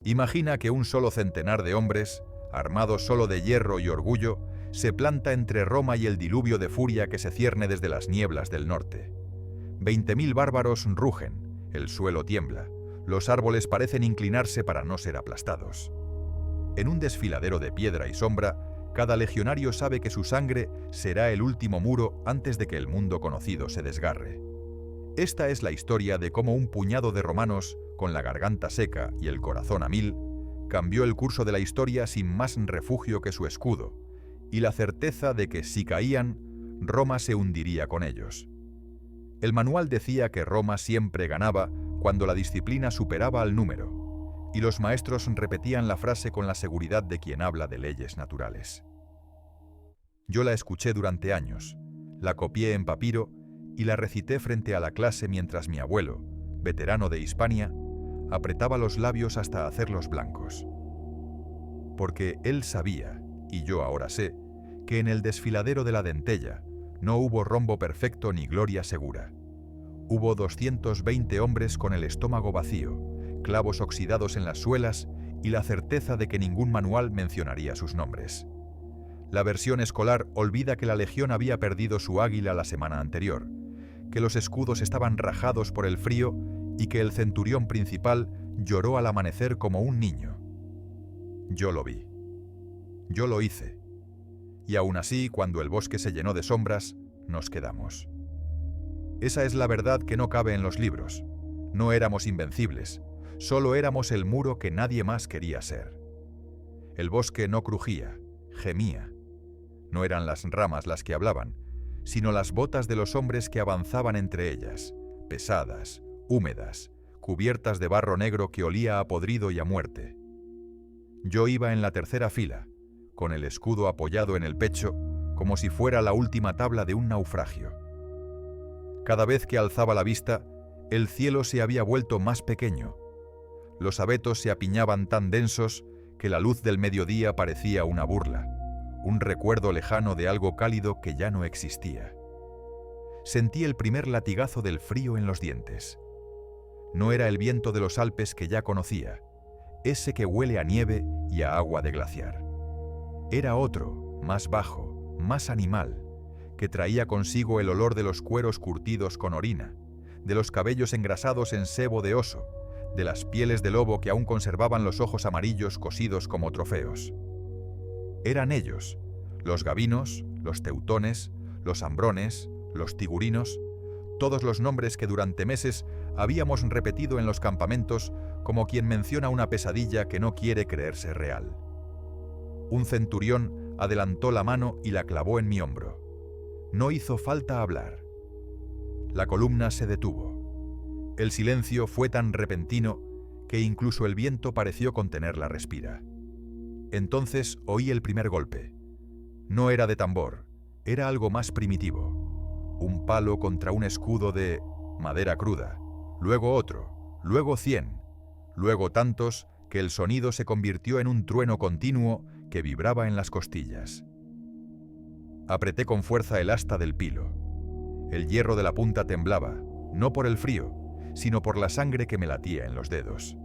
Imagina que un solo centenar de hombres, armados solo de hierro y orgullo, se planta entre Roma y el diluvio de furia que se cierne desde las nieblas del norte. 20.000 bárbaros rugen, el suelo tiembla, los árboles parecen inclinarse para no ser aplastados. En un desfiladero de piedra y sombra, cada legionario sabe que su sangre será el último muro antes de que el mundo conocido se desgarre. Esta es la historia de cómo un puñado de romanos, con la garganta seca y el corazón a mil, cambió el curso de la historia sin más refugio que su escudo, y la certeza de que si caían, Roma se hundiría con ellos. El manual decía que Roma siempre ganaba cuando la disciplina superaba al número, y los maestros repetían la frase con la seguridad de quien habla de leyes naturales. Yo la escuché durante años, la copié en papiro y la recité frente a la clase mientras mi abuelo, veterano de Hispania, apretaba los labios hasta hacerlos blancos. Porque él sabía, y yo ahora sé, que en el desfiladero de la Dentella no hubo rombo perfecto ni gloria segura. Hubo 220 hombres con el estómago vacío, clavos oxidados en las suelas y la certeza de que ningún manual mencionaría sus nombres. La versión escolar olvida que la legión había perdido su águila la semana anterior, que los escudos estaban rajados por el frío y que el centurión principal lloró al amanecer como un niño. Yo lo vi. Yo lo hice. Y aún así, cuando el bosque se llenó de sombras, nos quedamos. Esa es la verdad que no cabe en los libros. No éramos invencibles, solo éramos el muro que nadie más quería ser. El bosque no crujía, gemía. No eran las ramas las que hablaban, sino las botas de los hombres que avanzaban entre ellas, pesadas, húmedas, cubiertas de barro negro que olía a podrido y a muerte. Yo iba en la tercera fila, con el escudo apoyado en el pecho, como si fuera la última tabla de un naufragio. Cada vez que alzaba la vista, el cielo se había vuelto más pequeño. Los abetos se apiñaban tan densos que la luz del mediodía parecía una burla, un recuerdo lejano de algo cálido que ya no existía. Sentí el primer latigazo del frío en los dientes. No era el viento de los Alpes que ya conocía, ese que huele a nieve y a agua de glaciar. Era otro, más bajo, más animal, que traía consigo el olor de los cueros curtidos con orina, de los cabellos engrasados en sebo de oso, de las pieles de lobo que aún conservaban los ojos amarillos cosidos como trofeos. Eran ellos, los gabinos, los teutones, los ambrones, los tigurinos, todos los nombres que durante meses habíamos repetido en los campamentos como quien menciona una pesadilla que no quiere creerse real. Un centurión adelantó la mano y la clavó en mi hombro. No hizo falta hablar. La columna se detuvo. El silencio fue tan repentino que incluso el viento pareció contener la respira. Entonces oí el primer golpe. No era de tambor, era algo más primitivo. Un palo contra un escudo de madera cruda, luego otro, luego 100, luego tantos que el sonido se convirtió en un trueno continuo que vibraba en las costillas. Apreté con fuerza el asta del pilo. El hierro de la punta temblaba, no por el frío, sino por la sangre que me latía en los dedos.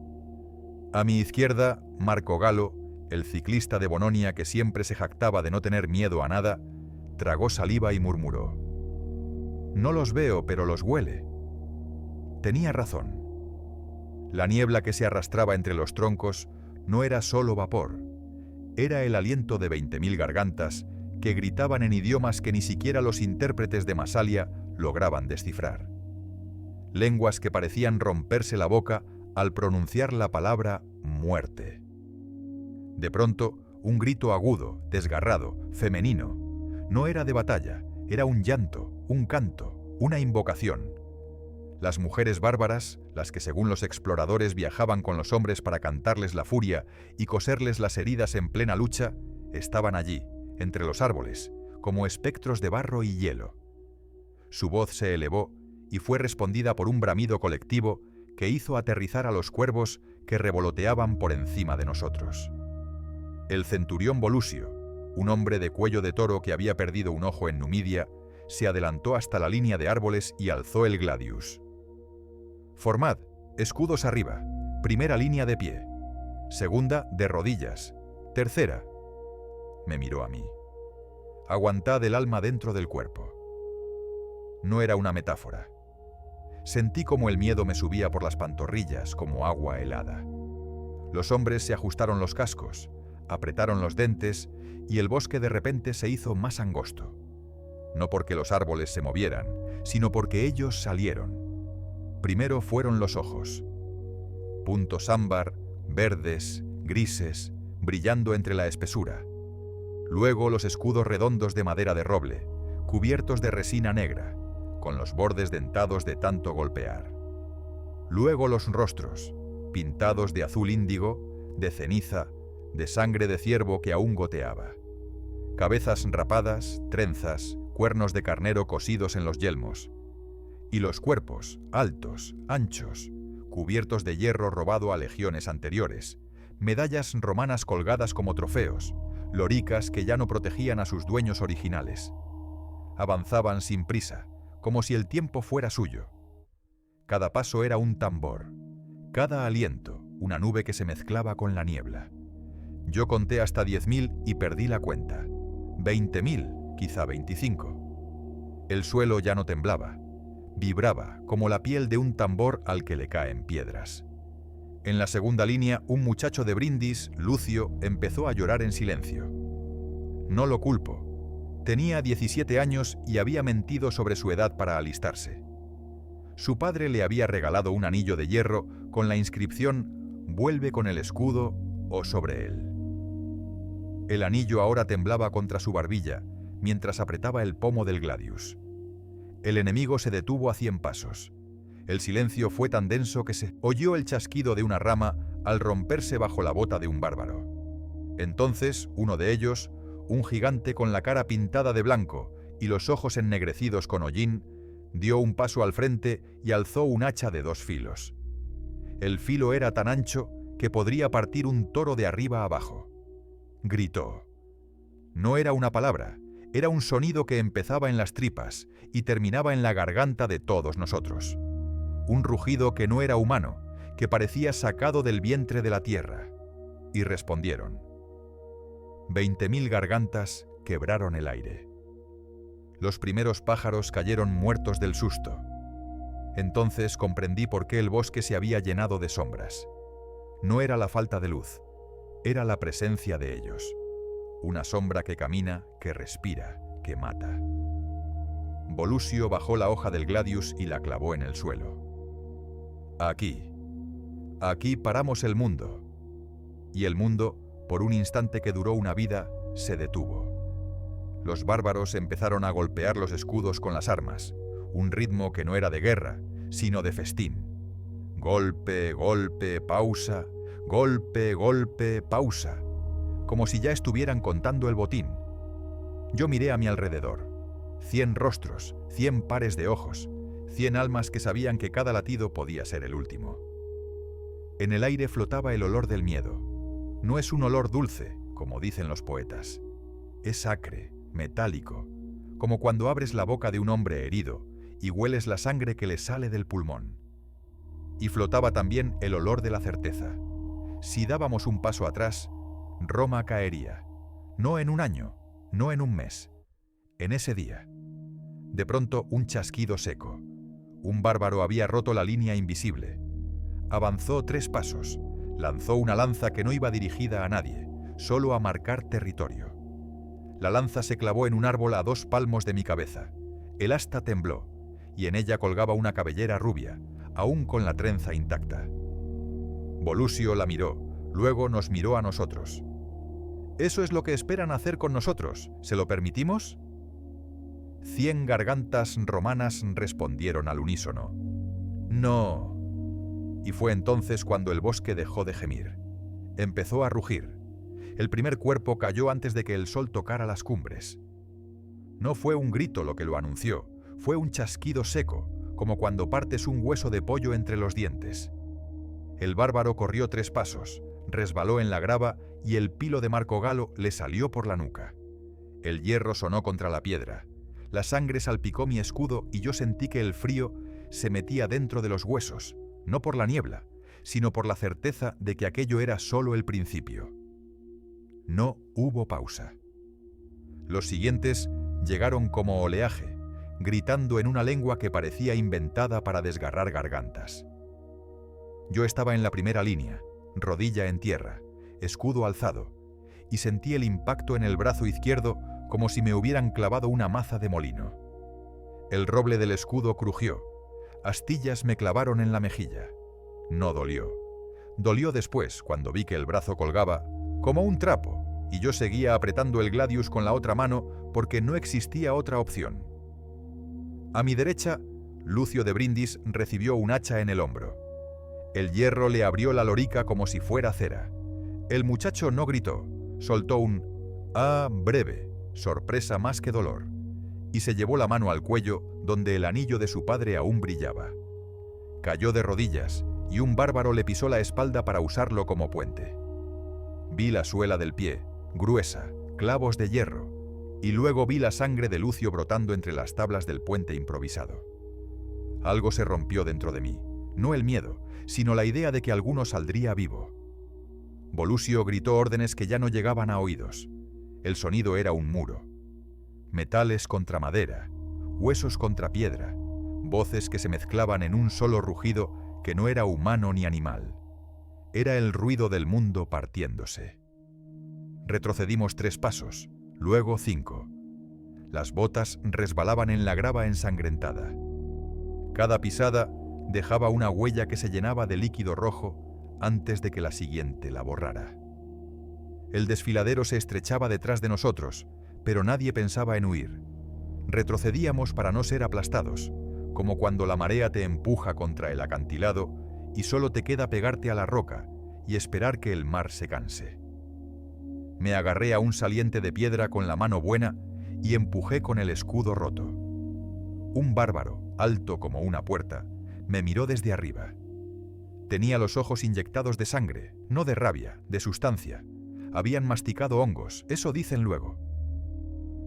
A mi izquierda, Marco Galo, el ciclista de Bononia que siempre se jactaba de no tener miedo a nada, tragó saliva y murmuró: «No los veo, pero los huele». Tenía razón. La niebla que se arrastraba entre los troncos no era solo vapor, era el aliento de 20.000 gargantas que gritaban en idiomas que ni siquiera los intérpretes de Masalia lograban descifrar. Lenguas que parecían romperse la boca al pronunciar la palabra muerte. De pronto, un grito agudo, desgarrado, femenino. No era de batalla, era un llanto, un canto, una invocación. Las mujeres bárbaras, las que según los exploradores viajaban con los hombres para cantarles la furia y coserles las heridas en plena lucha, estaban allí, entre los árboles, como espectros de barro y hielo. Su voz se elevó y fue respondida por un bramido colectivo que hizo aterrizar a los cuervos que revoloteaban por encima de nosotros. El centurión Volusio, un hombre de cuello de toro que había perdido un ojo en Numidia, se adelantó hasta la línea de árboles y alzó el gladius. «Formad, escudos arriba, primera línea de pie». Segunda, de rodillas. Tercera. Me miró a mí. Aguantad el alma dentro del cuerpo. No era una metáfora. Sentí como el miedo me subía por las pantorrillas como agua helada. Los hombres se ajustaron los cascos, apretaron los dentes y el bosque de repente se hizo más angosto. No porque los árboles se movieran, sino porque ellos salieron. Primero fueron los ojos. Puntos ámbar, verdes, grises, brillando entre la espesura. Luego los escudos redondos de madera de roble, cubiertos de resina negra, con los bordes dentados de tanto golpear. Luego los rostros, pintados de azul índigo, de ceniza, de sangre de ciervo que aún goteaba. Cabezas rapadas, trenzas, cuernos de carnero cosidos en los yelmos. Y los cuerpos, altos, anchos, cubiertos de hierro robado a legiones anteriores, medallas romanas colgadas como trofeos, loricas que ya no protegían a sus dueños originales. Avanzaban sin prisa, como si el tiempo fuera suyo. Cada paso era un tambor, cada aliento una nube que se mezclaba con la niebla. Yo conté hasta 10.000 y perdí la cuenta. 20.000, quizá 25. El suelo ya no temblaba, vibraba como la piel de un tambor al que le caen piedras. En la segunda línea, un muchacho de Brindis, Lucio, empezó a llorar en silencio. No lo culpo. Tenía 17 años y había mentido sobre su edad para alistarse. Su padre le había regalado un anillo de hierro con la inscripción «Vuelve con el escudo» o sobre él. El anillo ahora temblaba contra su barbilla mientras apretaba el pomo del gladius. El enemigo se detuvo a 100 pasos. El silencio fue tan denso que se oyó el chasquido de una rama al romperse bajo la bota de un bárbaro. Entonces, uno de ellos, un gigante con la cara pintada de blanco y los ojos ennegrecidos con hollín, dio un paso al frente y alzó un hacha de 2 filos. El filo era tan ancho que podría partir un toro de arriba abajo. Gritó. No era una palabra, era un sonido que empezaba en las tripas y terminaba en la garganta de todos nosotros. Un rugido que no era humano, que parecía sacado del vientre de la tierra. Y respondieron. 20.000 gargantas quebraron el aire. Los primeros pájaros cayeron muertos del susto. Entonces comprendí por qué el bosque se había llenado de sombras. No era la falta de luz, era la presencia de ellos. Una sombra que camina, que respira, que mata. Volusio bajó la hoja del gladius y la clavó en el suelo. Aquí paramos el mundo. Y el mundo, por un instante que duró una vida, se detuvo. Los bárbaros empezaron a golpear los escudos con las armas, un ritmo que no era de guerra, sino de festín. Golpe, golpe, pausa, golpe, golpe, pausa, como si ya estuvieran contando el botín. Yo miré a mi alrededor. 100 rostros, 100 pares de ojos, 100 almas que sabían que cada latido podía ser el último. En el aire flotaba el olor del miedo. No es un olor dulce, como dicen los poetas. Es acre, metálico, como cuando abres la boca de un hombre herido y hueles la sangre que le sale del pulmón. Y flotaba también el olor de la certeza. Si dábamos un paso atrás, Roma caería. No en un año, no en un mes, en ese día. De pronto, un chasquido seco. Un bárbaro había roto la línea invisible. Avanzó 3 pasos, lanzó una lanza que no iba dirigida a nadie, solo a marcar territorio. La lanza se clavó en un árbol a 2 palmos de mi cabeza. El asta tembló, y en ella colgaba una cabellera rubia, aún con la trenza intacta. Volusio la miró, luego nos miró a nosotros. ¿Eso es lo que esperan hacer con nosotros? ¿Se lo permitimos? 100 gargantas romanas respondieron al unísono. ¡No! Y fue entonces cuando el bosque dejó de gemir. Empezó a rugir. El primer cuerpo cayó antes de que el sol tocara las cumbres. No fue un grito lo que lo anunció, fue un chasquido seco, como cuando partes un hueso de pollo entre los dientes. El bárbaro corrió 3 pasos, resbaló en la grava y el pilo de Marco Galo le salió por la nuca. El hierro sonó contra la piedra. La sangre salpicó mi escudo y yo sentí que el frío se metía dentro de los huesos, no por la niebla, sino por la certeza de que aquello era solo el principio. No hubo pausa. Los siguientes llegaron como oleaje, gritando en una lengua que parecía inventada para desgarrar gargantas. Yo estaba en la primera línea, rodilla en tierra, escudo alzado, y sentí el impacto en el brazo izquierdo como si me hubieran clavado una maza de molino. El roble del escudo crujió, astillas me clavaron en la mejilla. No dolió. Dolió después, cuando vi que el brazo colgaba como un trapo, y yo seguía apretando el gladius con la otra mano porque no existía otra opción. A mi derecha, Lucio de Brindis recibió un hacha en el hombro. El hierro le abrió la lorica como si fuera cera. El muchacho no gritó, soltó un «ah» breve, sorpresa más que dolor, y se llevó la mano al cuello donde el anillo de su padre aún brillaba. Cayó de rodillas y un bárbaro le pisó la espalda para usarlo como puente. Vi la suela del pie, gruesa, clavos de hierro, y luego vi la sangre de Lucio brotando entre las tablas del puente improvisado. Algo se rompió dentro de mí, no el miedo, sino la idea de que alguno saldría vivo. Volusio gritó órdenes que ya no llegaban a oídos. El sonido era un muro. Metales contra madera, huesos contra piedra, voces que se mezclaban en un solo rugido que no era humano ni animal. Era el ruido del mundo partiéndose. Retrocedimos 3 pasos, luego 5. Las botas resbalaban en la grava ensangrentada. Cada pisada dejaba una huella que se llenaba de líquido rojo antes de que la siguiente la borrara. El desfiladero se estrechaba detrás de nosotros, pero nadie pensaba en huir. Retrocedíamos para no ser aplastados, como cuando la marea te empuja contra el acantilado y solo te queda pegarte a la roca y esperar que el mar se canse. Me agarré a un saliente de piedra con la mano buena y empujé con el escudo roto. Un bárbaro, alto como una puerta, me miró desde arriba. Tenía los ojos inyectados de sangre, no de rabia, de sustancia. Habían masticado hongos, eso dicen luego.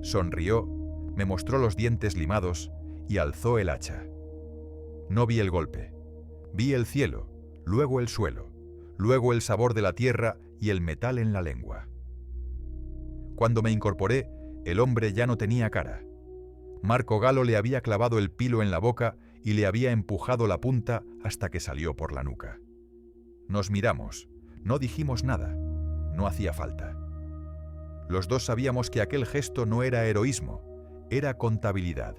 Sonrió, me mostró los dientes limados y alzó el hacha. No vi el golpe. Vi el cielo, luego el suelo, luego el sabor de la tierra y el metal en la lengua. Cuando me incorporé, el hombre ya no tenía cara. Marco Galo le había clavado el pilo en la boca y le había empujado la punta hasta que salió por la nuca. Nos miramos, no dijimos nada, no hacía falta. Los dos sabíamos que aquel gesto no era heroísmo, era contabilidad.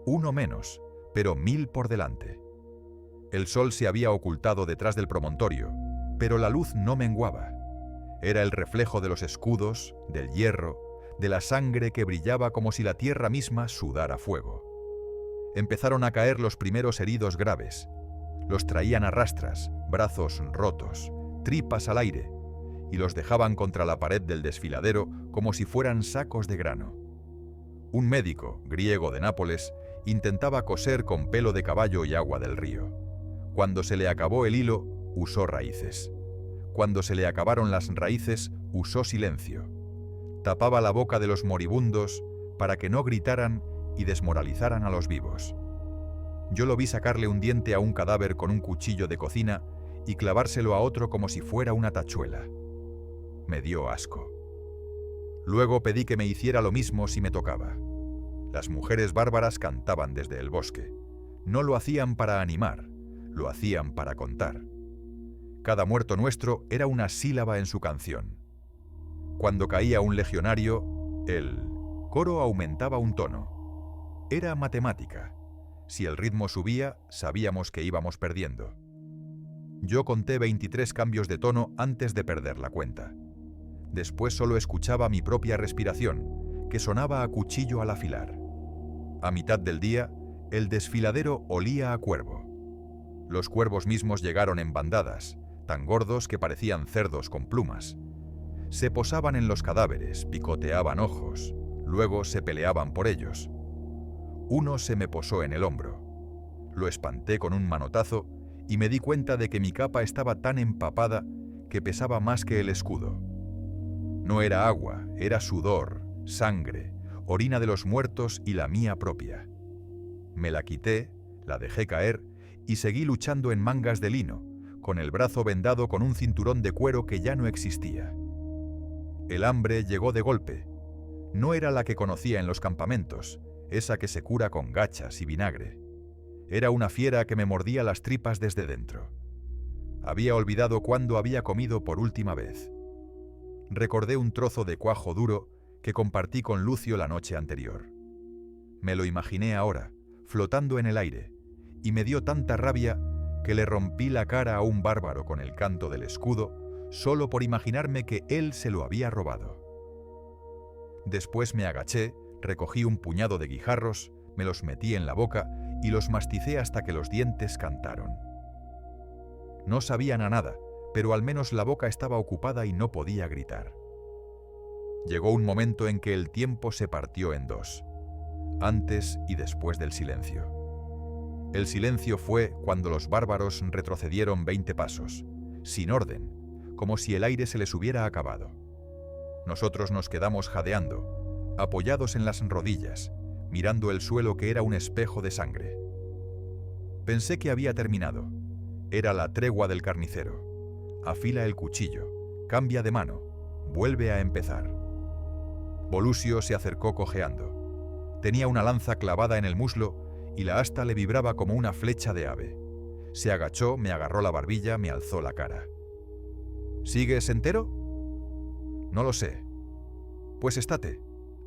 1 menos, pero 1000 por delante. El sol se había ocultado detrás del promontorio, pero la luz no menguaba. Era el reflejo de los escudos, del hierro, de la sangre que brillaba como si la tierra misma sudara fuego. Empezaron a caer los primeros heridos graves. Los traían a rastras, brazos rotos, tripas al aire, y los dejaban contra la pared del desfiladero como si fueran sacos de grano. Un médico, griego de Nápoles, intentaba coser con pelo de caballo y agua del río. Cuando se le acabó el hilo, usó raíces. Cuando se le acabaron las raíces, usó silencio. Tapaba la boca de los moribundos para que no gritaran y desmoralizaran a los vivos. Yo lo vi sacarle un diente a un cadáver con un cuchillo de cocina y clavárselo a otro como si fuera una tachuela. Me dio asco. Luego pedí que me hiciera lo mismo si me tocaba. Las mujeres bárbaras cantaban desde el bosque. No lo hacían para animar, lo hacían para contar. Cada muerto nuestro era una sílaba en su canción. Cuando caía un legionario, el coro aumentaba un tono. Era matemática. Si el ritmo subía, sabíamos que íbamos perdiendo. Yo conté 23 cambios de tono antes de perder la cuenta. Después solo escuchaba mi propia respiración, que sonaba a cuchillo al afilar. A mitad del día, el desfiladero olía a cuervo. Los cuervos mismos llegaron en bandadas, tan gordos que parecían cerdos con plumas. Se posaban en los cadáveres, picoteaban ojos, luego se peleaban por ellos. Uno se me posó en el hombro. Lo espanté con un manotazo y me di cuenta de que mi capa estaba tan empapada que pesaba más que el escudo. No era agua, era sudor, sangre, orina de los muertos y la mía propia. Me la quité, la dejé caer y seguí luchando en mangas de lino, con el brazo vendado con un cinturón de cuero que ya no existía. El hambre llegó de golpe. No era la que conocía en los campamentos, esa que se cura con gachas y vinagre. Era una fiera que me mordía las tripas desde dentro. Había olvidado cuándo había comido por última vez. Recordé un trozo de cuajo duro que compartí con Lucio la noche anterior. Me lo imaginé ahora, flotando en el aire, y me dio tanta rabia que le rompí la cara a un bárbaro con el canto del escudo, solo por imaginarme que él se lo había robado. Después me agaché, recogí un puñado de guijarros, me los metí en la boca y los masticé hasta que los dientes cantaron. No sabían a nada, pero al menos la boca estaba ocupada y no podía gritar. Llegó un momento en que el tiempo se partió en dos, antes y después del silencio. El silencio fue cuando los bárbaros retrocedieron 20 pasos, sin orden, como si el aire se les hubiera acabado. Nosotros nos quedamos jadeando, apoyados en las rodillas, mirando el suelo que era un espejo de sangre. Pensé que había terminado. Era la tregua del carnicero. Afila el cuchillo, cambia de mano, vuelve a empezar. Volusio se acercó cojeando. Tenía una lanza clavada en el muslo y la asta le vibraba como una flecha de ave. Se agachó, me agarró la barbilla, me alzó la cara. ¿Sigues entero? No lo sé. Pues estate.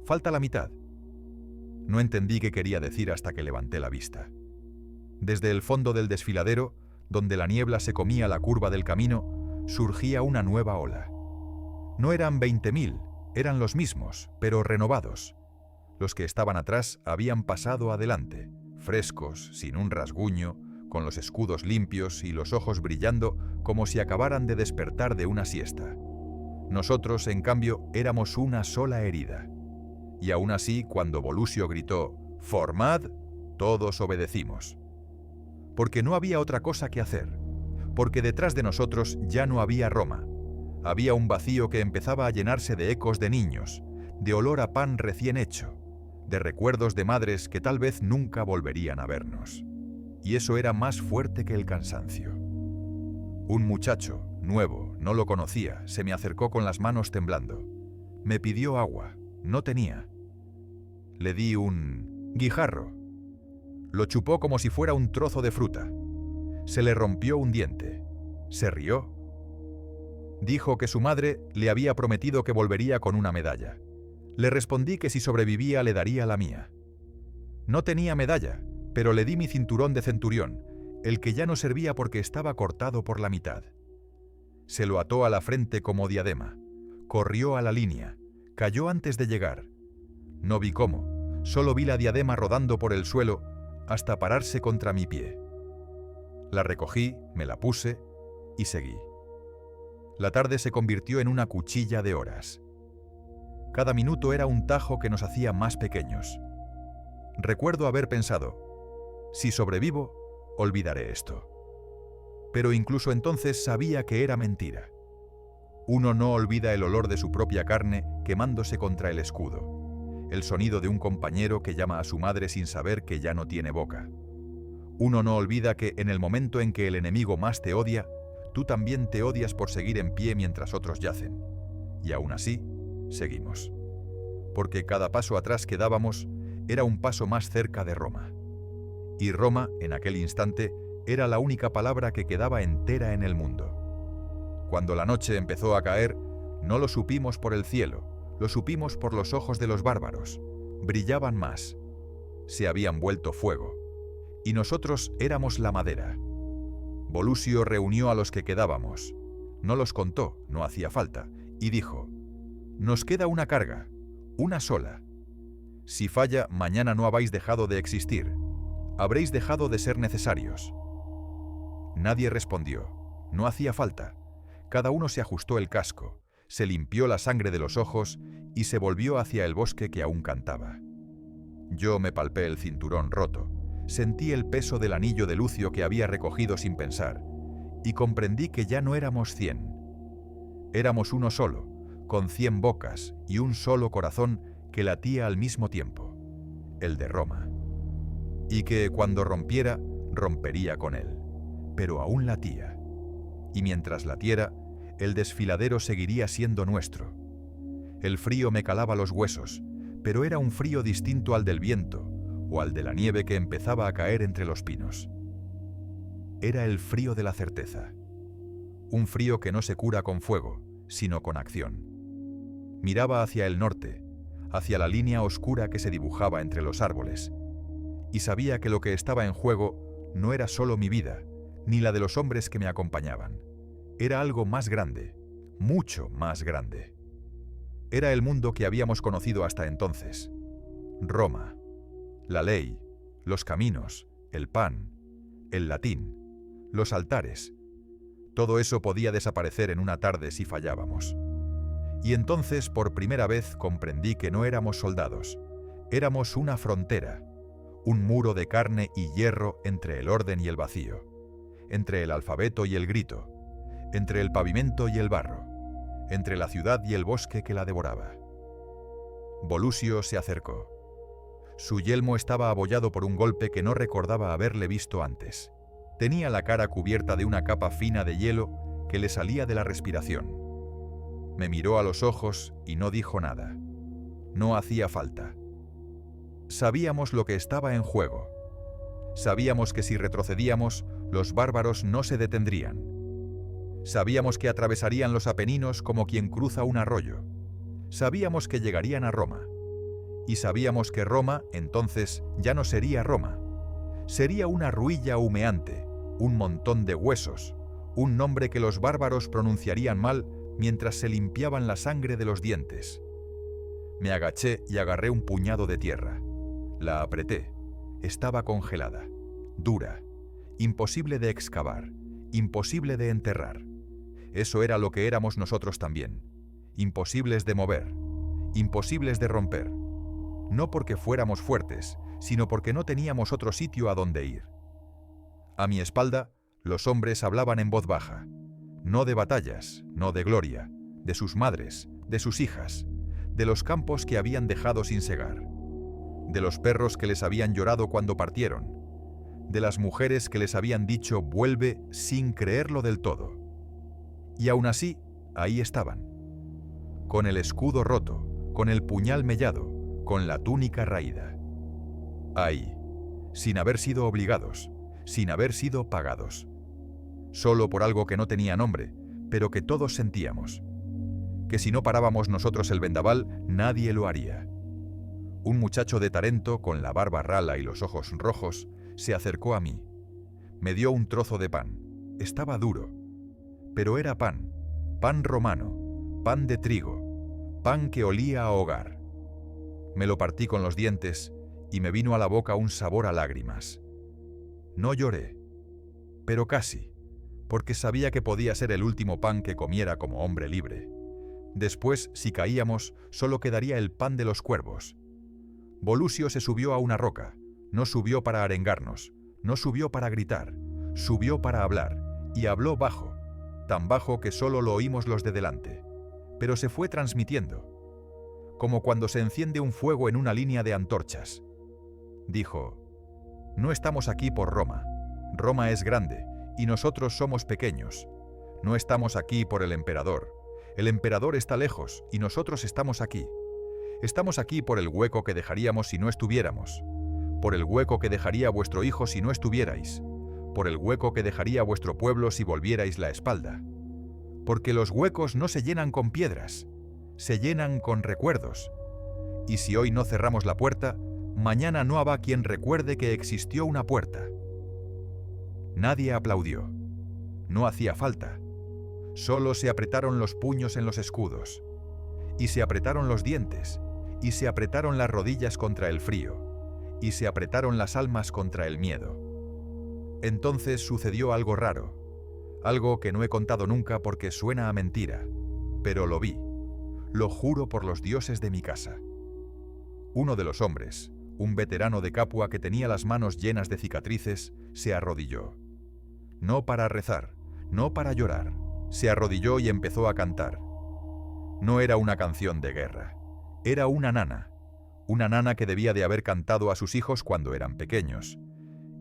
Falta la mitad. No entendí qué quería decir hasta que levanté la vista. Desde el fondo del desfiladero, donde la niebla se comía la curva del camino, surgía una nueva ola. No eran 20.000, eran los mismos, pero renovados. Los que estaban atrás habían pasado adelante, frescos, sin un rasguño, con los escudos limpios y los ojos brillando como si acabaran de despertar de una siesta. Nosotros, en cambio, éramos una sola herida. Y aún así, cuando Volusio gritó «¡Formad!», todos obedecimos. Porque no había otra cosa que hacer. Porque detrás de nosotros ya no había Roma. Había un vacío que empezaba a llenarse de ecos de niños, de olor a pan recién hecho, de recuerdos de madres que tal vez nunca volverían a vernos. Y eso era más fuerte que el cansancio. Un muchacho, nuevo, no lo conocía, se me acercó con las manos temblando. Me pidió agua, no tenía. Le di un guijarro. Lo chupó como si fuera un trozo de fruta. Se le rompió un diente. Se rió. Dijo que su madre le había prometido que volvería con una medalla. Le respondí que si sobrevivía le daría la mía. No tenía medalla, pero le di mi cinturón de centurión, el que ya no servía porque estaba cortado por la mitad. Se lo ató a la frente como diadema. Corrió a la línea. Cayó antes de llegar. No vi cómo, solo vi la diadema rodando por el suelo hasta pararse contra mi pie. La recogí, me la puse y seguí. La tarde se convirtió en una cuchilla de horas. Cada minuto era un tajo que nos hacía más pequeños. Recuerdo haber pensado, si sobrevivo, olvidaré esto. Pero incluso entonces sabía que era mentira. Uno no olvida el olor de su propia carne quemándose contra el escudo, el sonido de un compañero que llama a su madre sin saber que ya no tiene boca. Uno no olvida que en el momento en que el enemigo más te odia, tú también te odias por seguir en pie mientras otros yacen. Y aún así, seguimos. Porque cada paso atrás que dábamos era un paso más cerca de Roma. Y Roma, en aquel instante, era la única palabra que quedaba entera en el mundo. Cuando la noche empezó a caer, no lo supimos por el cielo, lo supimos por los ojos de los bárbaros. Brillaban más. Se habían vuelto fuego. Y nosotros éramos la madera. Volusio reunió a los que quedábamos. No los contó, no hacía falta, y dijo: «Nos queda una carga, una sola. Si falla, mañana no habéis dejado de existir. Habréis dejado de ser necesarios». Nadie respondió. No hacía falta. Cada uno se ajustó el casco, se limpió la sangre de los ojos y se volvió hacia el bosque que aún cantaba. Yo me palpé el cinturón roto, sentí el peso del anillo de Lucio que había recogido sin pensar, y comprendí que ya no éramos 100. Éramos uno solo, con 100 bocas y un solo corazón que latía al mismo tiempo, el de Roma. Y que cuando rompiera, rompería con él, pero aún latía. y mientras latiera, el desfiladero seguiría siendo nuestro. El frío me calaba los huesos, pero era un frío distinto al del viento o al de la nieve que empezaba a caer entre los pinos. Era el frío de la certeza. Un frío que no se cura con fuego, sino con acción. Miraba hacia el norte, hacia la línea oscura que se dibujaba entre los árboles, y sabía que lo que estaba en juego no era solo mi vida, ni la de los hombres que me acompañaban. Era algo más grande, mucho más grande. Era el mundo que habíamos conocido hasta entonces. Roma, la ley, los caminos, el pan, el latín, los altares. Todo eso podía desaparecer en una tarde si fallábamos. Y entonces, por primera vez, comprendí que no éramos soldados. Éramos una frontera, un muro de carne y hierro entre el orden y el vacío, entre el alfabeto y el grito, entre el pavimento y el barro, entre la ciudad y el bosque que la devoraba. Volusio se acercó. Su yelmo estaba abollado por un golpe que no recordaba haberle visto antes. Tenía la cara cubierta de una capa fina de hielo que le salía de la respiración. Me miró a los ojos y no dijo nada. No hacía falta. Sabíamos lo que estaba en juego. Sabíamos que si retrocedíamos, los bárbaros no se detendrían. Sabíamos que atravesarían los Apeninos como quien cruza un arroyo. Sabíamos que llegarían a Roma. Y sabíamos que Roma, entonces, ya no sería Roma. Sería una ruilla humeante, un montón de huesos, un nombre que los bárbaros pronunciarían mal mientras se limpiaban la sangre de los dientes. Me agaché y agarré un puñado de tierra. La apreté. Estaba congelada, dura, imposible de excavar, imposible de enterrar. Eso era lo que éramos nosotros también. Imposibles de mover, imposibles de romper. No porque fuéramos fuertes, sino porque no teníamos otro sitio a donde ir. A mi espalda, los hombres hablaban en voz baja. No de batallas, no de gloria, de sus madres, de sus hijas, de los campos que habían dejado sin segar, de los perros que les habían llorado cuando partieron, de las mujeres que les habían dicho vuelve sin creerlo del todo. Y aún así, ahí estaban, con el escudo roto, con el puñal mellado, con la túnica raída. Ahí, sin haber sido obligados, sin haber sido pagados. Solo por algo que no tenía nombre, pero que todos sentíamos. Que si no parábamos nosotros el vendaval, nadie lo haría. Un muchacho de Tarento, con la barba rala y los ojos rojos, se acercó a mí. Me dio un trozo de pan. Estaba duro. Pero era pan. Pan romano. Pan de trigo. Pan que olía a hogar. Me lo partí con los dientes y me vino a la boca un sabor a lágrimas. No lloré, pero casi, porque sabía que podía ser el último pan que comiera como hombre libre. Después, si caíamos, solo quedaría el pan de los cuervos. Volusio se subió a una roca, no subió para arengarnos, no subió para gritar, subió para hablar, y habló bajo, tan bajo que solo lo oímos los de delante, pero se fue transmitiendo, como cuando se enciende un fuego en una línea de antorchas. Dijo: no estamos aquí por Roma. Roma es grande, y nosotros somos pequeños. No estamos aquí por el emperador. El emperador está lejos, y nosotros estamos aquí. Estamos aquí por el hueco que dejaríamos si no estuviéramos. Por el hueco que dejaría vuestro hijo si no estuvierais. Por el hueco que dejaría vuestro pueblo si volvierais la espalda. Porque los huecos no se llenan con piedras, se llenan con recuerdos. Y si hoy no cerramos la puerta, mañana no habrá quien recuerde que existió una puerta. Nadie aplaudió. No hacía falta. Solo se apretaron los puños en los escudos. Y se apretaron los dientes. Y se apretaron las rodillas contra el frío. Y se apretaron las almas contra el miedo. Entonces sucedió algo raro. Algo que no he contado nunca porque suena a mentira. Pero lo vi. Lo juro por los dioses de mi casa. Uno de los hombres, un veterano de Capua que tenía las manos llenas de cicatrices, se arrodilló. No para rezar, no para llorar. Se arrodilló y empezó a cantar. No era una canción de guerra. Era una nana que debía de haber cantado a sus hijos cuando eran pequeños.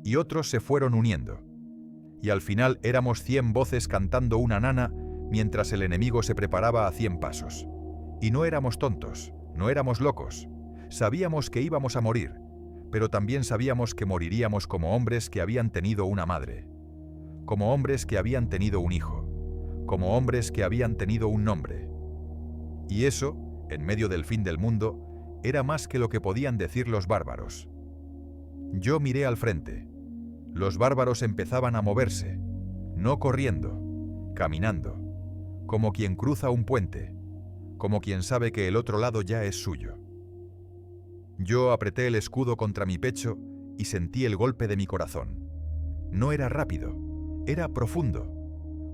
Y otros se fueron uniendo. y al final éramos 100 voces cantando una nana mientras el enemigo se preparaba a 100 pasos. Y no éramos tontos, no éramos locos. Sabíamos que íbamos a morir, pero también sabíamos que moriríamos como hombres que habían tenido una madre, como hombres que habían tenido un hijo, como hombres que habían tenido un nombre. Y eso, en medio del fin del mundo, era más que lo que podían decir los bárbaros. Yo miré al frente. Los bárbaros empezaban a moverse, no corriendo, caminando, como quien cruza un puente, como quien sabe que el otro lado ya es suyo. Yo apreté el escudo contra mi pecho y sentí el golpe de mi corazón. No era rápido, era profundo,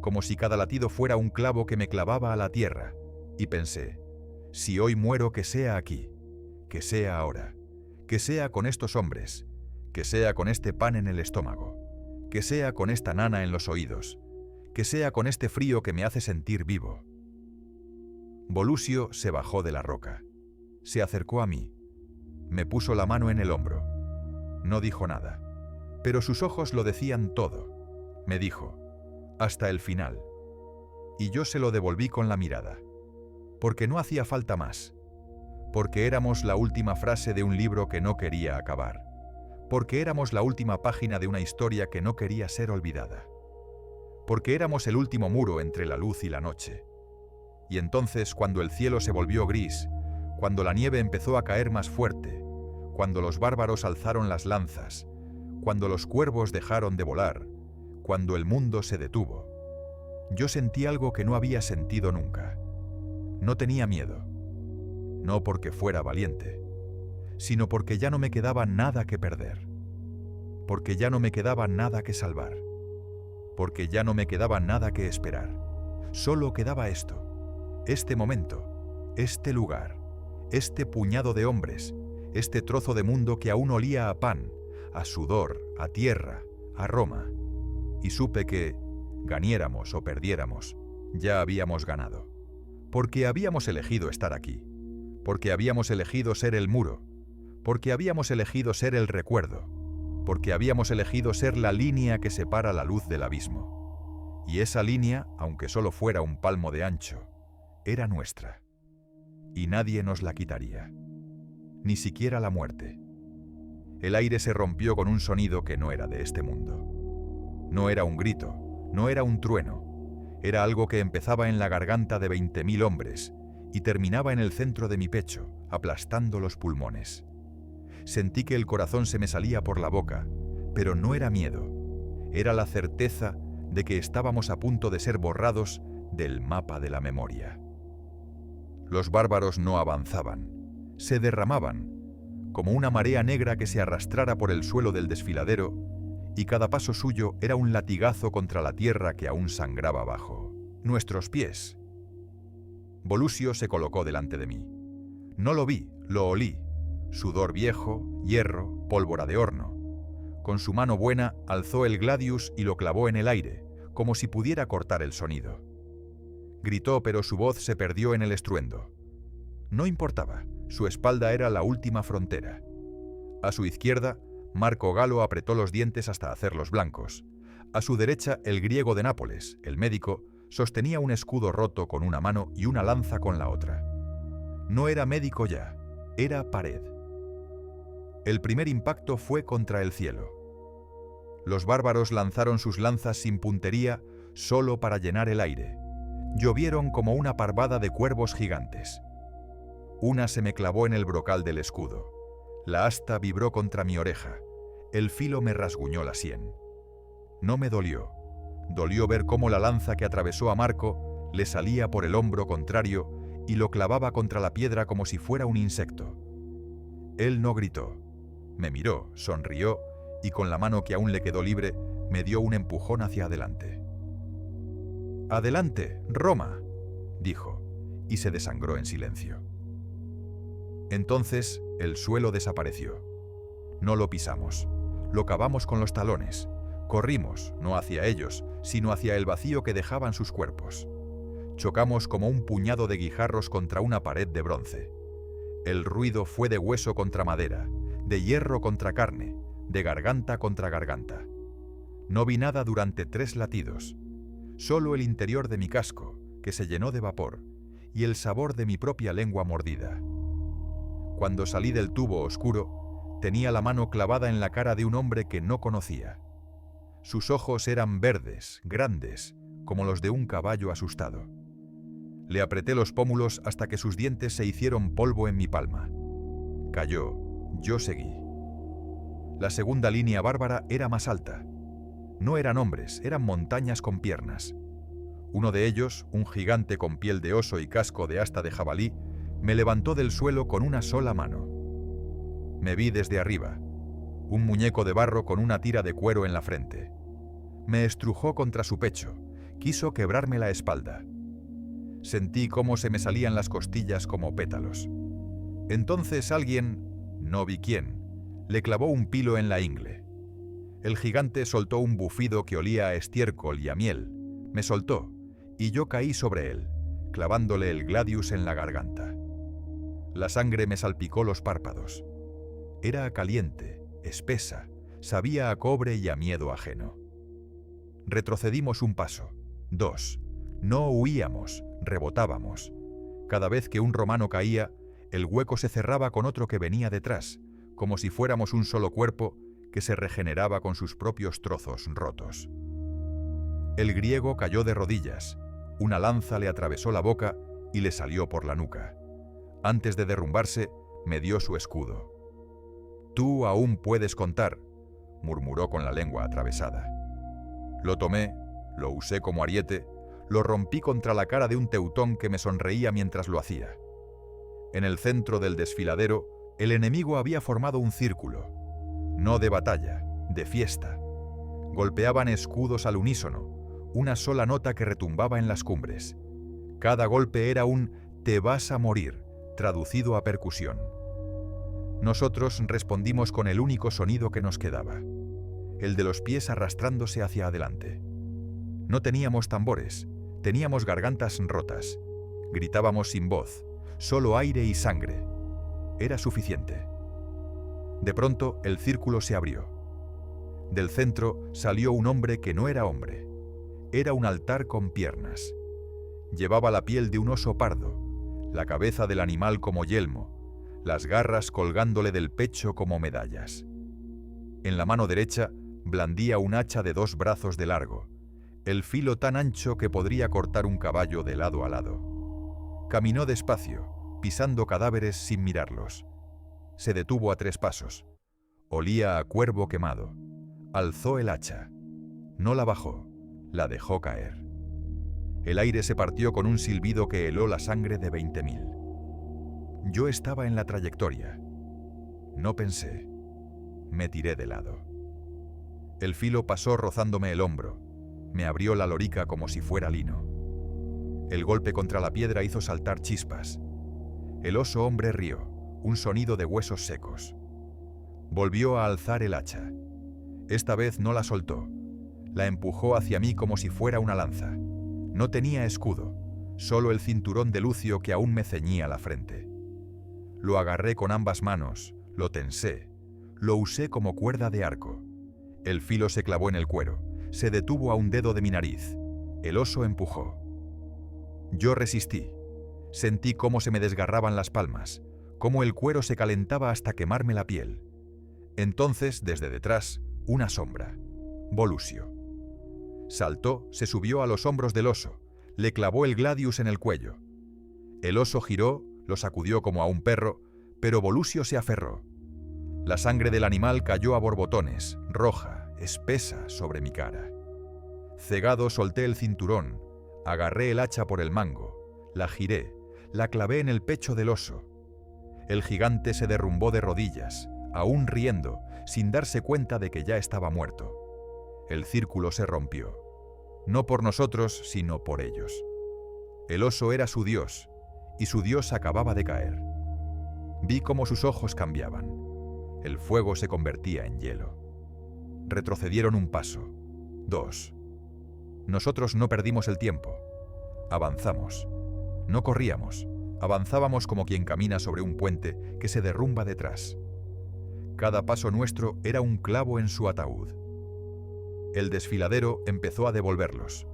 como si cada latido fuera un clavo que me clavaba a la tierra, y pensé, si hoy muero, que sea aquí, que sea ahora, que sea con estos hombres, que sea con este pan en el estómago, que sea con esta nana en los oídos, que sea con este frío que me hace sentir vivo. Volusio se bajó de la roca, se acercó a mí, me puso la mano en el hombro. No dijo nada, pero sus ojos lo decían todo. Me dijo, hasta el final. Y yo se lo devolví con la mirada, porque no hacía falta más, porque éramos la última frase de un libro que no quería acabar, porque éramos la última página de una historia que no quería ser olvidada, porque éramos el último muro entre la luz y la noche. Y entonces, cuando el cielo se volvió gris, cuando la nieve empezó a caer más fuerte, cuando los bárbaros alzaron las lanzas, cuando los cuervos dejaron de volar, cuando el mundo se detuvo, yo sentí algo que no había sentido nunca. No tenía miedo, no porque fuera valiente, sino porque ya no me quedaba nada que perder, porque ya no me quedaba nada que salvar, porque ya no me quedaba nada que esperar. Solo quedaba esto, este momento, este lugar, este puñado de hombres, este trozo de mundo que aún olía a pan, a sudor, a tierra, a Roma. Y supe que, ganiéramos o perdiéramos, ya habíamos ganado. Porque habíamos elegido estar aquí, porque habíamos elegido ser el muro, porque habíamos elegido ser el recuerdo, porque habíamos elegido ser la línea que separa la luz del abismo. Y esa línea, aunque solo fuera un palmo de ancho, era nuestra. Y nadie nos la quitaría, ni siquiera la muerte. El aire se rompió con un sonido que no era de este mundo. No era un grito, no era un trueno, era algo que empezaba en la garganta de 20.000 hombres y terminaba en el centro de mi pecho, aplastando los pulmones. Sentí que el corazón se me salía por la boca, pero no era miedo, era la certeza de que estábamos a punto de ser borrados del mapa de la memoria. Los bárbaros no avanzaban, se derramaban, como una marea negra que se arrastrara por el suelo del desfiladero, y cada paso suyo era un latigazo contra la tierra que aún sangraba bajo nuestros pies. Volusio se colocó delante de mí. No lo vi, lo olí. Sudor viejo, hierro, pólvora de horno. Con su mano buena alzó el gladius y lo clavó en el aire, como si pudiera cortar el sonido. Gritó, pero su voz se perdió en el estruendo. No importaba, su espalda era la última frontera. A su izquierda, Marco Galo apretó los dientes hasta hacerlos blancos. A su derecha, el griego de Nápoles, el médico, sostenía un escudo roto con una mano y una lanza con la otra. No era médico ya, era pared. El primer impacto fue contra el cielo. Los bárbaros lanzaron sus lanzas sin puntería solo para llenar el aire. Llovieron como una parvada de cuervos gigantes. Una se me clavó en el brocal del escudo. La asta vibró contra mi oreja. El filo me rasguñó la sien. No me dolió. Dolió ver cómo la lanza que atravesó a Marco le salía por el hombro contrario y lo clavaba contra la piedra como si fuera un insecto. Él no gritó. Me miró, sonrió y con la mano que aún le quedó libre me dio un empujón hacia adelante. «Adelante, Roma», dijo, y se desangró en silencio. Entonces el suelo desapareció. No lo pisamos, lo cavamos con los talones. Corrimos, no hacia ellos, sino hacia el vacío que dejaban sus cuerpos. Chocamos como un puñado de guijarros contra una pared de bronce. El ruido fue de hueso contra madera, de hierro contra carne, de garganta contra garganta. No vi nada durante 3 latidos, solo el interior de mi casco, que se llenó de vapor, y el sabor de mi propia lengua mordida. Cuando salí del tubo oscuro, tenía la mano clavada en la cara de un hombre que no conocía. Sus ojos eran verdes, grandes, como los de un caballo asustado. Le apreté los pómulos hasta que sus dientes se hicieron polvo en mi palma. Cayó, yo seguí. La segunda línea bárbara era más alta. No eran hombres, eran montañas con piernas. Uno de ellos, un gigante con piel de oso y casco de asta de jabalí, me levantó del suelo con una sola mano. Me vi desde arriba, un muñeco de barro con una tira de cuero en la frente. Me estrujó contra su pecho, quiso quebrarme la espalda. Sentí cómo se me salían las costillas como pétalos. Entonces alguien, no vi quién, le clavó un pilo en la ingle. El gigante soltó un bufido que olía a estiércol y a miel, me soltó, y yo caí sobre él, clavándole el gladius en la garganta. La sangre me salpicó los párpados. Era caliente, espesa, sabía a cobre y a miedo ajeno. Retrocedimos un paso, 2. No huíamos, rebotábamos. Cada vez que un romano caía, el hueco se cerraba con otro que venía detrás, como si fuéramos un solo cuerpo que se regeneraba con sus propios trozos rotos. El griego cayó de rodillas, una lanza le atravesó la boca y le salió por la nuca. Antes de derrumbarse, me dio su escudo. «Tú aún puedes contar», murmuró con la lengua atravesada. Lo tomé, lo usé como ariete, lo rompí contra la cara de un teutón que me sonreía mientras lo hacía. En el centro del desfiladero, el enemigo había formado un círculo, no de batalla, de fiesta. Golpeaban escudos al unísono, una sola nota que retumbaba en las cumbres. Cada golpe era un «te vas a morir», traducido a percusión. Nosotros respondimos con el único sonido que nos quedaba, el de los pies arrastrándose hacia adelante. No teníamos tambores, teníamos gargantas rotas. Gritábamos sin voz, solo aire y sangre. Era suficiente. De pronto el círculo se abrió. Del centro salió un hombre que no era hombre. Era un altar con piernas. Llevaba la piel de un oso pardo, la cabeza del animal como yelmo, las garras colgándole del pecho como medallas. En la mano derecha blandía un hacha de 2 brazos de largo, el filo tan ancho que podría cortar un caballo de lado a lado. Caminó despacio, pisando cadáveres sin mirarlos. Se detuvo a 3 pasos. Olía a cuervo quemado. Alzó el hacha. No la bajó, la dejó caer. El aire se partió con un silbido que heló la sangre de 20.000. Yo estaba en la trayectoria. No pensé. Me tiré de lado. El filo pasó rozándome el hombro. Me abrió la lorica como si fuera lino. El golpe contra la piedra hizo saltar chispas. El oso hombre rió, un sonido de huesos secos. Volvió a alzar el hacha. Esta vez no la soltó. La empujó hacia mí como si fuera una lanza. No tenía escudo, solo el cinturón de lucio que aún me ceñía la frente. Lo agarré con ambas manos, lo tensé, lo usé como cuerda de arco. El filo se clavó en el cuero, se detuvo a un dedo de mi nariz. El oso empujó. Yo resistí. Sentí cómo se me desgarraban las palmas, cómo el cuero se calentaba hasta quemarme la piel. Entonces, desde detrás, una sombra. Volusio. Saltó, se subió a los hombros del oso, le clavó el gladius en el cuello. El oso giró, lo sacudió como a un perro, pero Volusio se aferró. La sangre del animal cayó a borbotones, roja, espesa, sobre mi cara. Cegado solté el cinturón, agarré el hacha por el mango, la giré, la clavé en el pecho del oso. El gigante se derrumbó de rodillas, aún riendo, sin darse cuenta de que ya estaba muerto. El círculo se rompió, no por nosotros, sino por ellos. El oso era su dios, y su dios acababa de caer. Vi cómo sus ojos cambiaban. El fuego se convertía en hielo. Retrocedieron un paso, 2. Nosotros no perdimos el tiempo. Avanzamos. No corríamos. Avanzábamos como quien camina sobre un puente que se derrumba detrás. Cada paso nuestro era un clavo en su ataúd. El desfiladero empezó a devolverlos.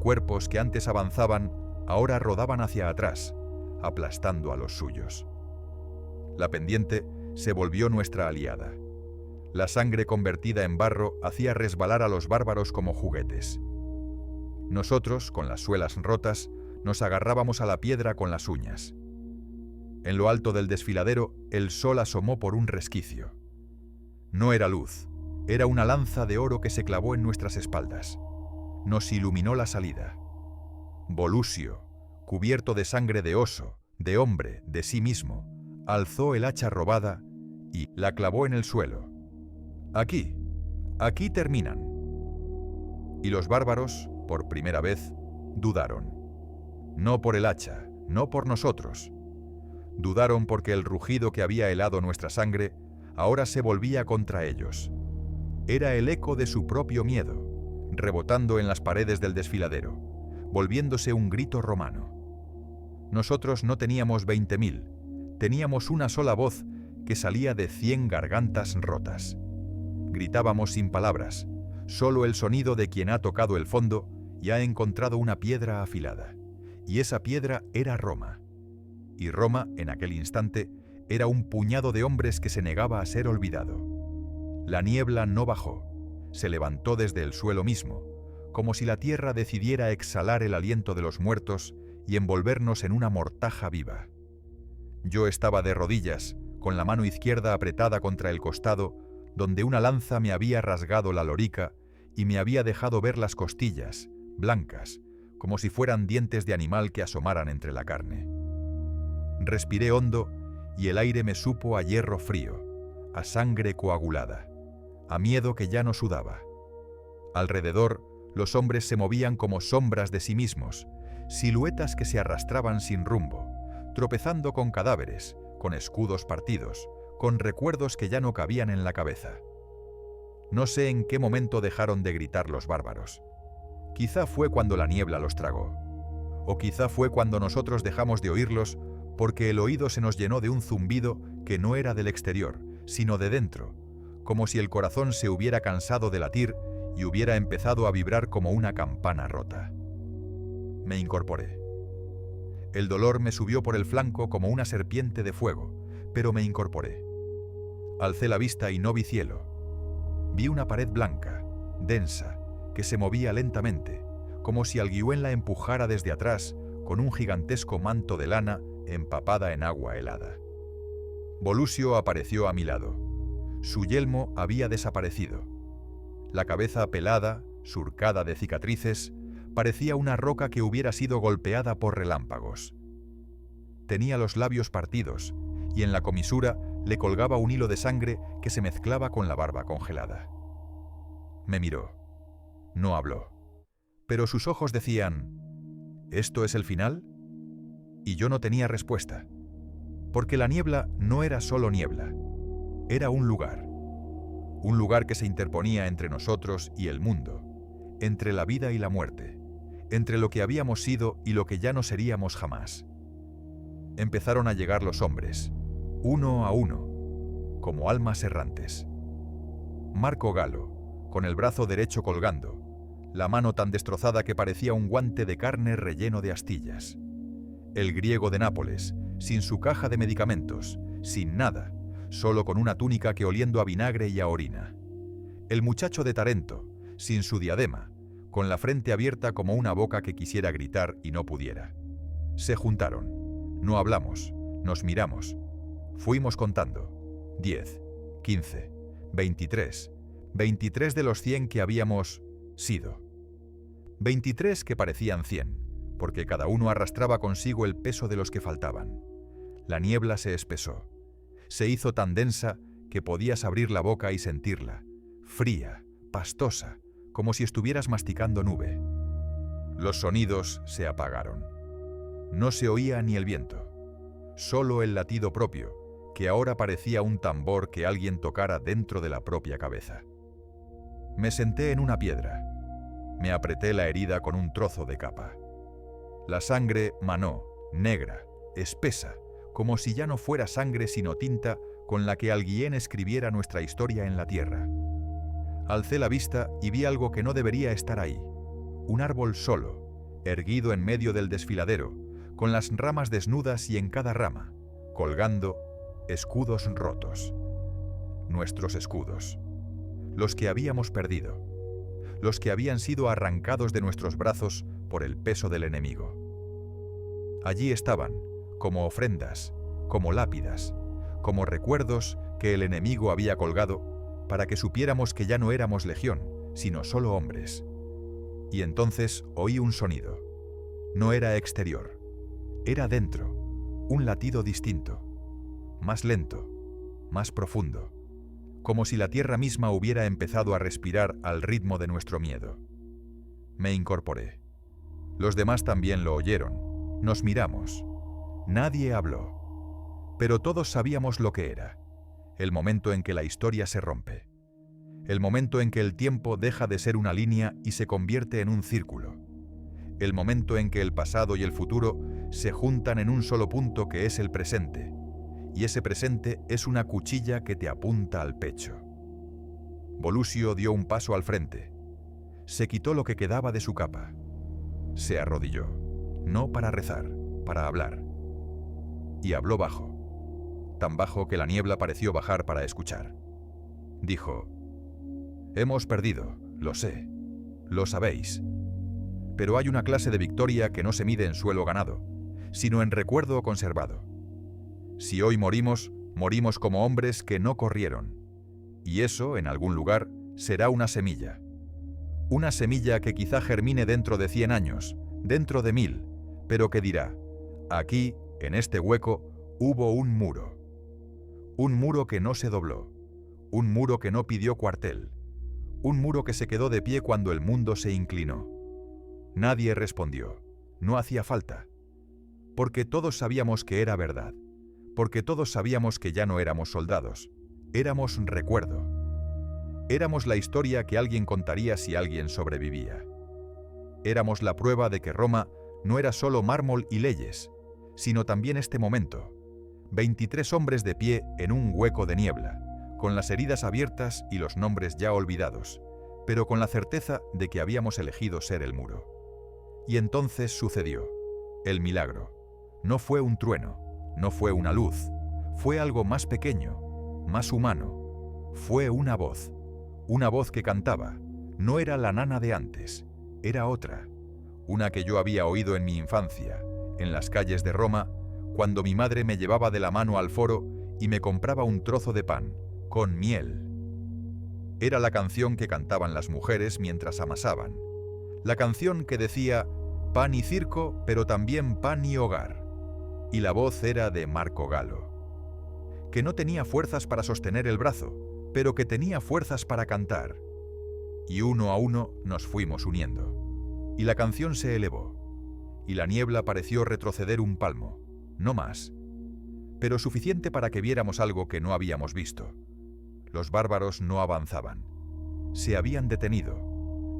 Cuerpos que antes avanzaban, ahora rodaban hacia atrás, aplastando a los suyos. La pendiente se volvió nuestra aliada. La sangre convertida en barro hacía resbalar a los bárbaros como juguetes. Nosotros, con las suelas rotas, nos agarrábamos a la piedra con las uñas. En lo alto del desfiladero, el sol asomó por un resquicio. No era luz, era una lanza de oro que se clavó en nuestras espaldas. Nos iluminó la salida. Volusio, cubierto de sangre de oso, de hombre, de sí mismo, alzó el hacha robada y la clavó en el suelo. Aquí, aquí terminan. Y los bárbaros, por primera vez, dudaron. No por el hacha, no por nosotros. Dudaron porque el rugido que había helado nuestra sangre ahora se volvía contra ellos. Era el eco de su propio miedo, rebotando en las paredes del desfiladero, volviéndose un grito romano. Nosotros no teníamos 20.000, teníamos una sola voz que salía de 100 gargantas rotas. Gritábamos sin palabras, solo el sonido de quien ha tocado el fondo y ha encontrado una piedra afilada. Y esa piedra era Roma. Y Roma, en aquel instante, era un puñado de hombres que se negaba a ser olvidado. La niebla no bajó, se levantó desde el suelo mismo, como si la tierra decidiera exhalar el aliento de los muertos y envolvernos en una mortaja viva. Yo estaba de rodillas, con la mano izquierda apretada contra el costado, donde una lanza me había rasgado la lorica y me había dejado ver las costillas, blancas, como si fueran dientes de animal que asomaran entre la carne. Respiré hondo y el aire me supo a hierro frío, a sangre coagulada, a miedo que ya no sudaba. Alrededor, los hombres se movían como sombras de sí mismos, siluetas que se arrastraban sin rumbo, tropezando con cadáveres, con escudos partidos, con recuerdos que ya no cabían en la cabeza. No sé en qué momento dejaron de gritar los bárbaros. Quizá fue cuando la niebla los tragó. O quizá fue cuando nosotros dejamos de oírlos porque el oído se nos llenó de un zumbido que no era del exterior, sino de dentro, como si el corazón se hubiera cansado de latir y hubiera empezado a vibrar como una campana rota. Me incorporé. El dolor me subió por el flanco como una serpiente de fuego, pero me incorporé. Alcé la vista y no vi cielo. Vi una pared blanca, densa, que se movía lentamente, como si Alguiuen la empujara desde atrás con un gigantesco manto de lana empapada en agua helada. Volusio apareció a mi lado. Su yelmo había desaparecido. La cabeza pelada, surcada de cicatrices, parecía una roca que hubiera sido golpeada por relámpagos. Tenía los labios partidos, y en la comisura le colgaba un hilo de sangre que se mezclaba con la barba congelada. Me miró. No habló. Pero sus ojos decían: ¿esto es el final? Y yo no tenía respuesta. Porque la niebla no era solo niebla. Era un lugar. Un lugar que se interponía entre nosotros y el mundo, entre la vida y la muerte, entre lo que habíamos sido y lo que ya no seríamos jamás. Empezaron a llegar los hombres, uno a uno, como almas errantes. Marco Galo, con el brazo derecho colgando, la mano tan destrozada que parecía un guante de carne relleno de astillas. El griego de Nápoles, sin su caja de medicamentos, sin nada, solo con una túnica que oliendo a vinagre y a orina. El muchacho de Tarento, sin su diadema, con la frente abierta como una boca que quisiera gritar y no pudiera. Se juntaron. No hablamos, nos miramos. Fuimos contando. 10, 15, 23. 23 de los 100 que habíamos sido. 23 que parecían 100, porque cada uno arrastraba consigo el peso de los que faltaban. La niebla se espesó. Se hizo tan densa que podías abrir la boca y sentirla, fría, pastosa, como si estuvieras masticando nube. Los sonidos se apagaron. No se oía ni el viento, solo el latido propio, que ahora parecía un tambor que alguien tocara dentro de la propia cabeza. Me senté en una piedra. Me apreté la herida con un trozo de capa. La sangre manó, negra, espesa, como si ya no fuera sangre sino tinta con la que Alguien escribiera nuestra historia en la tierra. Alcé la vista y vi algo que no debería estar ahí. Un árbol solo, erguido en medio del desfiladero, con las ramas desnudas y en cada rama, colgando, escudos rotos. Nuestros escudos. Los que habíamos perdido. Los que habían sido arrancados de nuestros brazos por el peso del enemigo. Allí estaban, como ofrendas, como lápidas, como recuerdos que el enemigo había colgado para que supiéramos que ya no éramos legión, sino solo hombres. Y entonces oí un sonido. No era exterior, era dentro, un latido distinto, más lento, más profundo, como si la tierra misma hubiera empezado a respirar al ritmo de nuestro miedo. Me incorporé. Los demás también lo oyeron. Nos miramos. Nadie habló. Pero todos sabíamos lo que era. El momento en que la historia se rompe. El momento en que el tiempo deja de ser una línea y se convierte en un círculo. El momento en que el pasado y el futuro se juntan en un solo punto que es el presente. Y ese presente es una cuchilla que te apunta al pecho. Volusio dio un paso al frente. Se quitó lo que quedaba de su capa. Se arrodilló, no para rezar, para hablar. Y habló bajo. Tan bajo que la niebla pareció bajar para escuchar. Dijo: «Hemos perdido, lo sé, lo sabéis. Pero hay una clase de victoria que no se mide en suelo ganado, sino en recuerdo conservado. Si hoy morimos, morimos como hombres que no corrieron. Y eso, en algún lugar, será una semilla. Una semilla que quizá germine dentro de 100 años, dentro de 1000, pero que dirá: aquí, en este hueco, hubo un muro. Un muro que no se dobló, un muro que no pidió cuartel, un muro que se quedó de pie cuando el mundo se inclinó. Nadie respondió, no hacía falta, porque todos sabíamos que era verdad, porque todos sabíamos que ya no éramos soldados, éramos recuerdo. Éramos la historia que alguien contaría si alguien sobrevivía. Éramos la prueba de que Roma no era solo mármol y leyes, sino también este momento. 23 hombres de pie en un hueco de niebla, con las heridas abiertas y los nombres ya olvidados, pero con la certeza de que habíamos elegido ser el muro. Y entonces sucedió, el milagro. No fue un trueno, no fue una luz, fue algo más pequeño, más humano. Fue una voz que cantaba. No era la nana de antes, era otra, una que yo había oído en mi infancia, en las calles de Roma, cuando mi madre me llevaba de la mano al foro y me compraba un trozo de pan, con miel. Era la canción que cantaban las mujeres mientras amasaban. La canción que decía pan y circo, pero también pan y hogar. Y la voz era de Marco Galo, que no tenía fuerzas para sostener el brazo, pero que tenía fuerzas para cantar. Y uno a uno nos fuimos uniendo. Y la canción se elevó. Y la niebla pareció retroceder un palmo. No más, pero suficiente para que viéramos algo que no habíamos visto. Los bárbaros no avanzaban. Se habían detenido.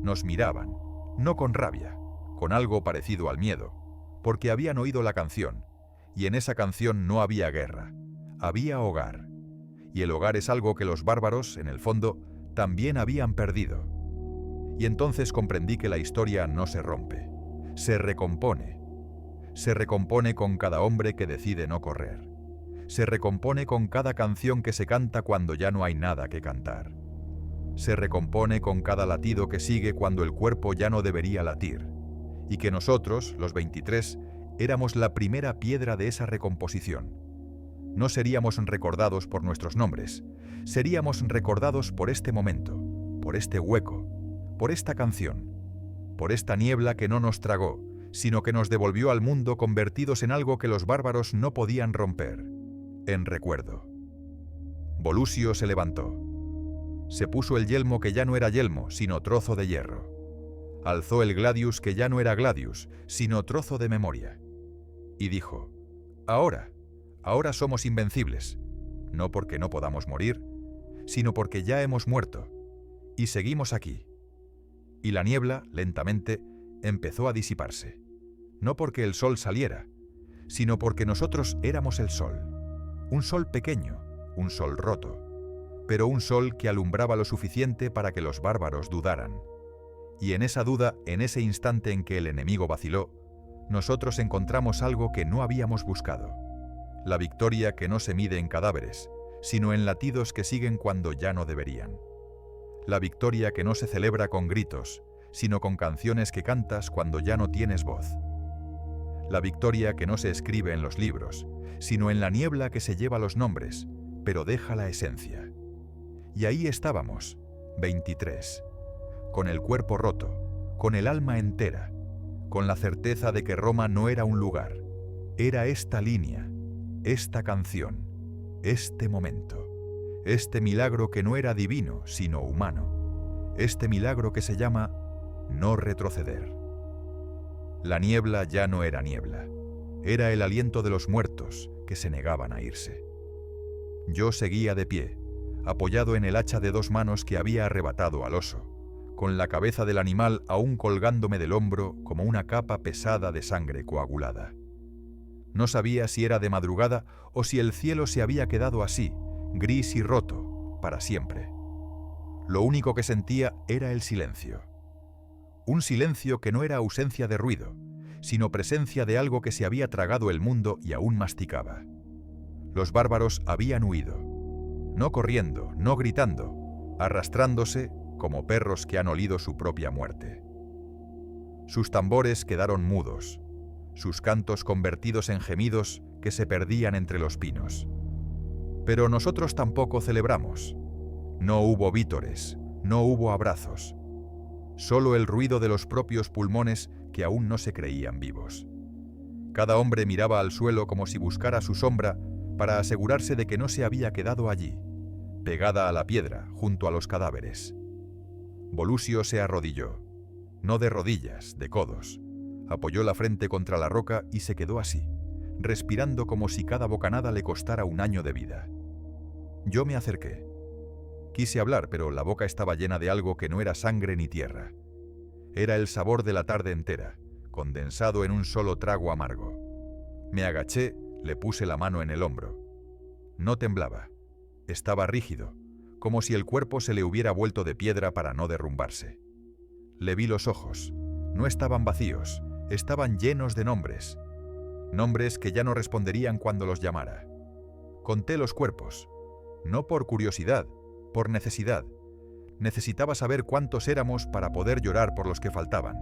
Nos miraban, no con rabia, con algo parecido al miedo, porque habían oído la canción, y en esa canción no había guerra, había hogar. Y el hogar es algo que los bárbaros, en el fondo, también habían perdido. Y entonces comprendí que la historia no se rompe, se recompone. Se recompone con cada hombre que decide no correr. Se recompone con cada canción que se canta cuando ya no hay nada que cantar. Se recompone con cada latido que sigue cuando el cuerpo ya no debería latir. Y que nosotros, los 23, éramos la primera piedra de esa recomposición. No seríamos recordados por nuestros nombres, seríamos recordados por este momento, por este hueco, por esta canción, por esta niebla que no nos tragó, sino que nos devolvió al mundo convertidos en algo que los bárbaros no podían romper, en recuerdo. Volusio se levantó. Se puso el yelmo que ya no era yelmo, sino trozo de hierro. Alzó el gladius que ya no era gladius, sino trozo de memoria. Y dijo: ahora somos invencibles, no porque no podamos morir, sino porque ya hemos muerto, y seguimos aquí. Y la niebla, lentamente, empezó a disiparse. No porque el sol saliera, sino porque nosotros éramos el sol. Un sol pequeño, un sol roto. pero un sol que alumbraba lo suficiente para que los bárbaros dudaran. Y en esa duda, en ese instante en que el enemigo vaciló, nosotros encontramos algo que no habíamos buscado. La victoria que no se mide en cadáveres, sino en latidos que siguen cuando ya no deberían. La victoria que no se celebra con gritos, sino con canciones que cantas cuando ya no tienes voz. La victoria que no se escribe en los libros, sino en la niebla que se lleva los nombres, pero deja la esencia. Y ahí estábamos, 23, con el cuerpo roto, con el alma entera, con la certeza de que Roma no era un lugar, era esta línea, esta canción, este momento, este milagro que no era divino, sino humano, este milagro que se llama no retroceder. La niebla ya no era niebla, era el aliento de los muertos que se negaban a irse. Yo seguía de pie, apoyado en el hacha de 2 manos que había arrebatado al oso, con la cabeza del animal aún colgándome del hombro como una capa pesada de sangre coagulada. No sabía si era de madrugada o si el cielo se había quedado así, gris y roto, para siempre. Lo único que sentía era el silencio. Un silencio que no era ausencia de ruido, sino presencia de algo que se había tragado el mundo y aún masticaba. Los bárbaros habían huido, no corriendo, no gritando, arrastrándose como perros que han olido su propia muerte. Sus tambores quedaron mudos, sus cantos convertidos en gemidos que se perdían entre los pinos. Pero nosotros tampoco celebramos. No hubo vítores, no hubo abrazos. Solo el ruido de los propios pulmones que aún no se creían vivos. Cada hombre miraba al suelo como si buscara su sombra para asegurarse de que no se había quedado allí, pegada a la piedra, junto a los cadáveres. Volusio se arrodilló, no de rodillas, de codos. Apoyó la frente contra la roca y se quedó así, respirando como si cada bocanada le costara un año de vida. Yo me acerqué. Quise hablar, pero la boca estaba llena de algo que no era sangre ni tierra. Era el sabor de la tarde entera, condensado en un solo trago amargo. Me agaché, le puse la mano en el hombro. No temblaba. Estaba rígido, como si el cuerpo se le hubiera vuelto de piedra para no derrumbarse. Le vi los ojos. No estaban vacíos, estaban llenos de nombres. Nombres que ya no responderían cuando los llamara. Conté los cuerpos, no por curiosidad, por necesidad. Necesitaba saber cuántos éramos para poder llorar por los que faltaban.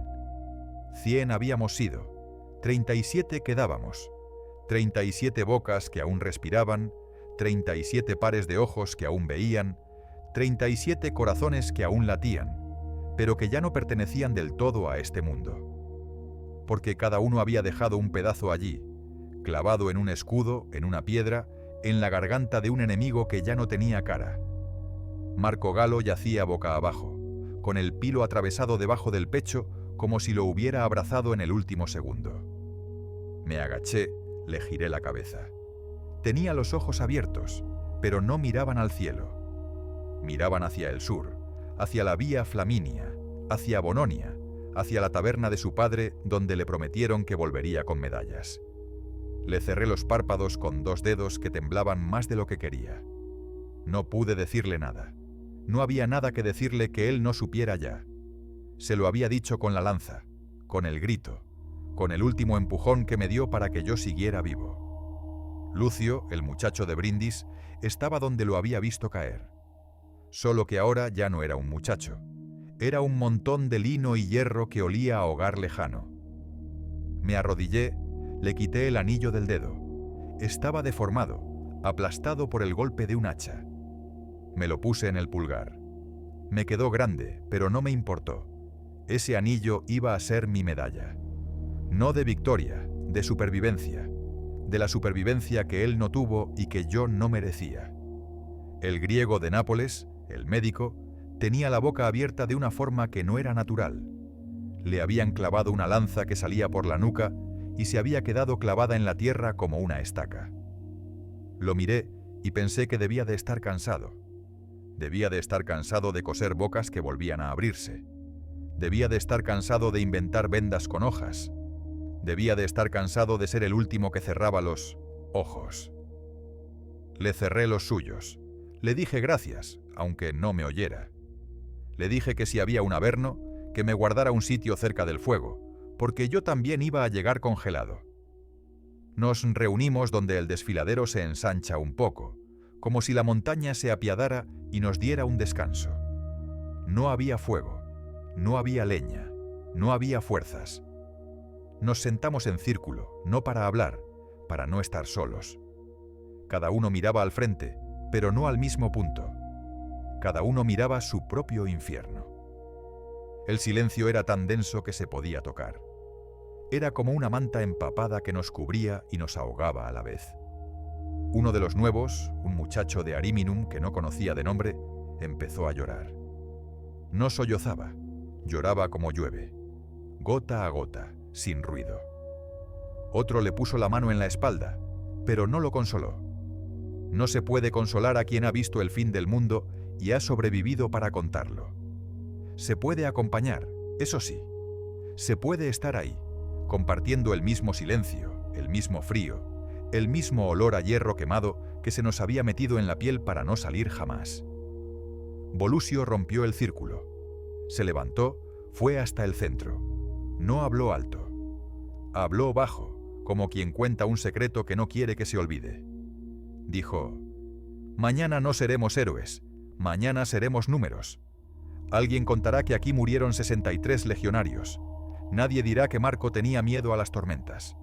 100 habíamos sido, 37 quedábamos, 37 bocas que aún respiraban, 37 pares de ojos que aún veían, 37 corazones que aún latían, pero que ya no pertenecían del todo a este mundo. Porque cada uno había dejado un pedazo allí, clavado en un escudo, en una piedra, en la garganta de un enemigo que ya no tenía cara. Marco Galo yacía boca abajo, con el pilo atravesado debajo del pecho como si lo hubiera abrazado en el último segundo. Me agaché, le giré la cabeza. Tenía los ojos abiertos, pero no miraban al cielo. Miraban hacia el sur, hacia la Vía Flaminia, hacia Bononia, hacia la taberna de su padre donde le prometieron que volvería con medallas. Le cerré los párpados con 2 dedos que temblaban más de lo que quería. No pude decirle nada. No había nada que decirle que él no supiera ya. Se lo había dicho con la lanza, con el grito, con el último empujón que me dio para que yo siguiera vivo. Lucio, el muchacho de Brindis, estaba donde lo había visto caer. Solo que ahora ya no era un muchacho. Era un montón de lino y hierro que olía a hogar lejano. Me arrodillé, le quité el anillo del dedo. Estaba deformado, aplastado por el golpe de un hacha. Me lo puse en el pulgar. Me quedó grande, pero no me importó. Ese anillo iba a ser mi medalla. No de victoria, de supervivencia. De la supervivencia que él no tuvo y que yo no merecía. El griego de Nápoles, el médico, tenía la boca abierta de una forma que no era natural. Le habían clavado una lanza que salía por la nuca y se había quedado clavada en la tierra como una estaca. Lo miré y pensé que debía de estar cansado. Debía de estar cansado de coser bocas que volvían a abrirse. Debía de estar cansado de inventar vendas con hojas. Debía de estar cansado de ser el último que cerraba los ojos. Le cerré los suyos. Le dije gracias, aunque no me oyera. Le dije que si había un averno, que me guardara un sitio cerca del fuego, porque yo también iba a llegar congelado. Nos reunimos donde el desfiladero se ensancha un poco, como si la montaña se apiadara y nos diera un descanso. No había fuego, no había leña, no había fuerzas. Nos sentamos en círculo, no para hablar, para no estar solos. Cada uno miraba al frente, pero no al mismo punto. Cada uno miraba su propio infierno. El silencio era tan denso que se podía tocar. Era como una manta empapada que nos cubría y nos ahogaba a la vez. Uno de los nuevos, un muchacho de Ariminum que no conocía de nombre, empezó a llorar. No sollozaba, lloraba como llueve, gota a gota, sin ruido. Otro le puso la mano en la espalda, pero no lo consoló. No se puede consolar a quien ha visto el fin del mundo y ha sobrevivido para contarlo. Se puede acompañar, eso sí. Se puede estar ahí, compartiendo el mismo silencio, el mismo frío, el mismo olor a hierro quemado que se nos había metido en la piel para no salir jamás. Volusio rompió el círculo. Se levantó, fue hasta el centro. No habló alto. Habló bajo, como quien cuenta un secreto que no quiere que se olvide. Dijo: «Mañana no seremos héroes, mañana seremos números. Alguien contará que aquí murieron 63 legionarios. Nadie dirá que Marco tenía miedo a las tormentas.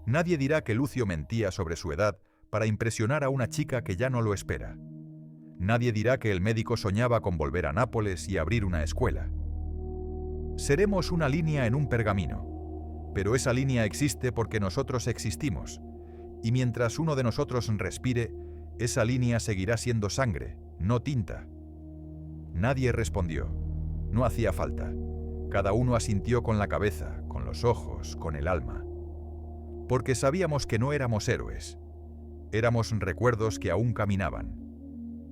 Nadie dirá que Lucio mentía sobre su edad para impresionar a una chica que ya no lo espera. Nadie dirá que el médico soñaba con volver a Nápoles y abrir una escuela. Seremos una línea en un pergamino, pero esa línea existe porque nosotros existimos, y mientras uno de nosotros respire, esa línea seguirá siendo sangre, no tinta». Nadie respondió. No hacía falta. Cada uno asintió con la cabeza, con los ojos, con el alma. Porque sabíamos que no éramos héroes. Éramos recuerdos que aún caminaban.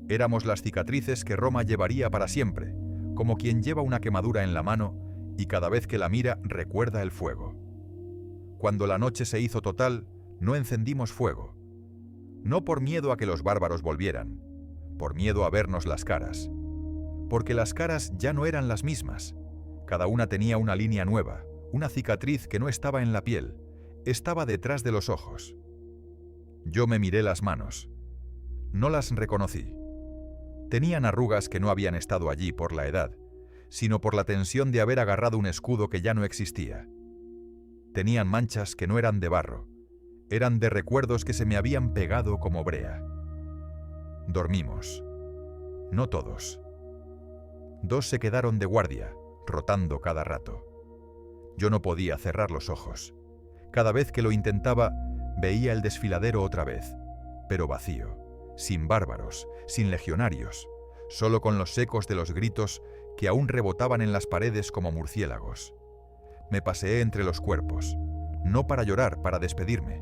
Éramos las cicatrices que Roma llevaría para siempre, como quien lleva una quemadura en la mano y cada vez que la mira recuerda el fuego. Cuando la noche se hizo total, no encendimos fuego. No por miedo a que los bárbaros volvieran, por miedo a vernos las caras. Porque las caras ya no eran las mismas. Cada una tenía una línea nueva, una cicatriz que no estaba en la piel, estaba detrás de los ojos. Yo me miré las manos. No las reconocí. Tenían arrugas que no habían estado allí por la edad, sino por la tensión de haber agarrado un escudo que ya no existía. Tenían manchas que no eran de barro, eran de recuerdos que se me habían pegado como brea. Dormimos. No todos. 2 se quedaron de guardia, rotando cada rato. Yo no podía cerrar los ojos. Cada vez que lo intentaba, veía el desfiladero otra vez, pero vacío, sin bárbaros, sin legionarios, solo con los ecos de los gritos que aún rebotaban en las paredes como murciélagos. Me paseé entre los cuerpos, no para llorar, para despedirme.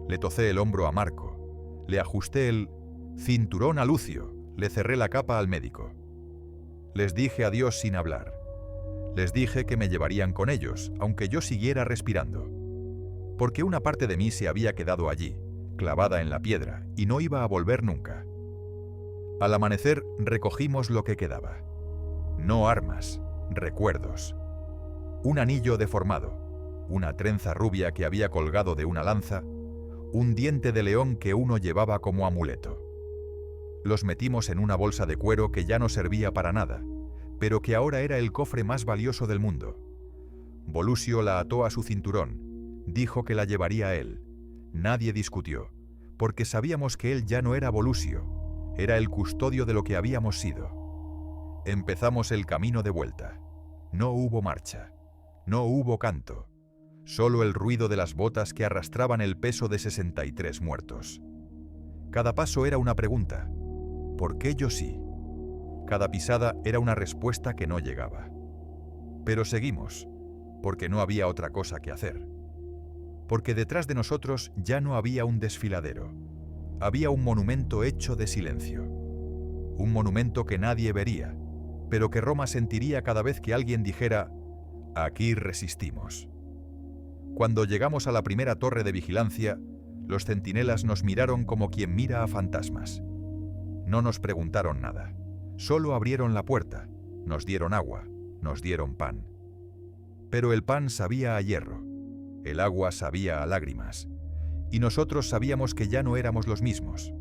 Le tocé el hombro a Marco, le ajusté el cinturón a Lucio, le cerré la capa al médico. Les dije adiós sin hablar. Les dije que me llevarían con ellos, aunque yo siguiera respirando. Porque una parte de mí se había quedado allí, clavada en la piedra, y no iba a volver nunca. Al amanecer recogimos lo que quedaba. No armas, recuerdos. Un anillo deformado, una trenza rubia que había colgado de una lanza, un diente de león que uno llevaba como amuleto. Los metimos en una bolsa de cuero que ya no servía para nada, pero que ahora era el cofre más valioso del mundo. Volusio la ató a su cinturón, dijo que la llevaría él. Nadie discutió, porque sabíamos que él ya no era Volusio, era el custodio de lo que habíamos sido. Empezamos el camino de vuelta. No hubo marcha, no hubo canto, solo el ruido de las botas que arrastraban el peso de 63 muertos. Cada paso era una pregunta. ¿Por qué yo sí? Cada pisada era una respuesta que no llegaba. Pero seguimos, porque no había otra cosa que hacer. Porque detrás de nosotros ya no había un desfiladero. Había un monumento hecho de silencio. Un monumento que nadie vería, pero que Roma sentiría cada vez que alguien dijera: «Aquí resistimos». Cuando llegamos a la primera torre de vigilancia, los centinelas nos miraron como quien mira a fantasmas. No nos preguntaron nada. Solo abrieron la puerta, nos dieron agua, nos dieron pan. Pero el pan sabía a hierro, el agua sabía a lágrimas, y nosotros sabíamos que ya no éramos los mismos.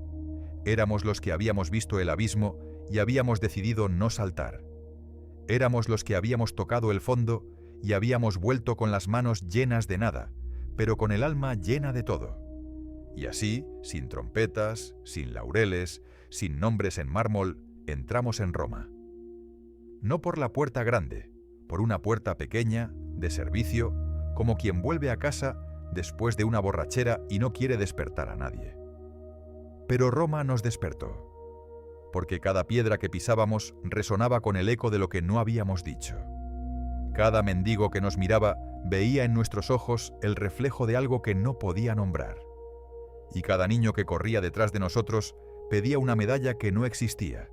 Éramos los que habíamos visto el abismo y habíamos decidido no saltar. Éramos los que habíamos tocado el fondo y habíamos vuelto con las manos llenas de nada, pero con el alma llena de todo. Y así, sin trompetas, sin laureles, sin nombres en mármol, entramos en Roma. No por la puerta grande, por una puerta pequeña, de servicio, como quien vuelve a casa después de una borrachera y no quiere despertar a nadie. Pero Roma nos despertó, porque cada piedra que pisábamos resonaba con el eco de lo que no habíamos dicho. Cada mendigo que nos miraba veía en nuestros ojos el reflejo de algo que no podía nombrar. Y cada niño que corría detrás de nosotros pedía una medalla que no existía.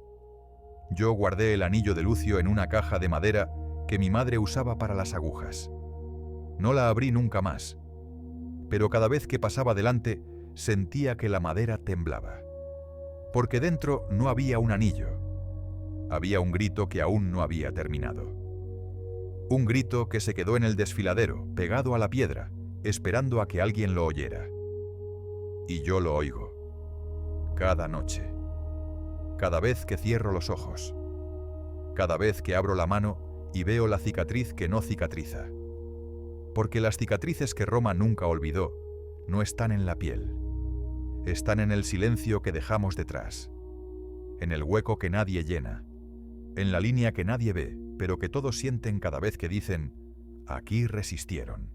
Yo guardé el anillo de Lucio en una caja de madera que mi madre usaba para las agujas. No la abrí nunca más, pero cada vez que pasaba delante sentía que la madera temblaba. Porque dentro no había un anillo. Había un grito que aún no había terminado. Un grito que se quedó en el desfiladero, pegado a la piedra, esperando a que alguien lo oyera. Y yo lo oigo. Cada noche. Cada vez que cierro los ojos. Cada vez que abro la mano y veo la cicatriz que no cicatriza. Porque las cicatrices que Roma nunca olvidó no están en la piel. Están en el silencio que dejamos detrás. En el hueco que nadie llena. En la línea que nadie ve, pero que todos sienten cada vez que dicen, aquí resistieron.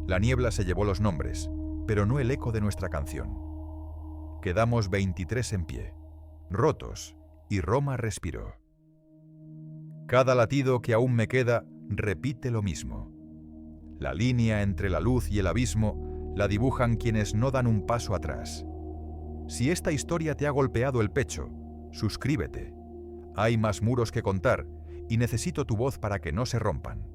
La niebla se llevó los nombres, pero no el eco de nuestra canción. Quedamos 23 en pie, rotos, y Roma respiró. Cada latido que aún me queda repite lo mismo. La línea entre la luz y el abismo la dibujan quienes no dan un paso atrás. Si esta historia te ha golpeado el pecho, suscríbete. Hay más muros que contar y necesito tu voz para que no se rompan.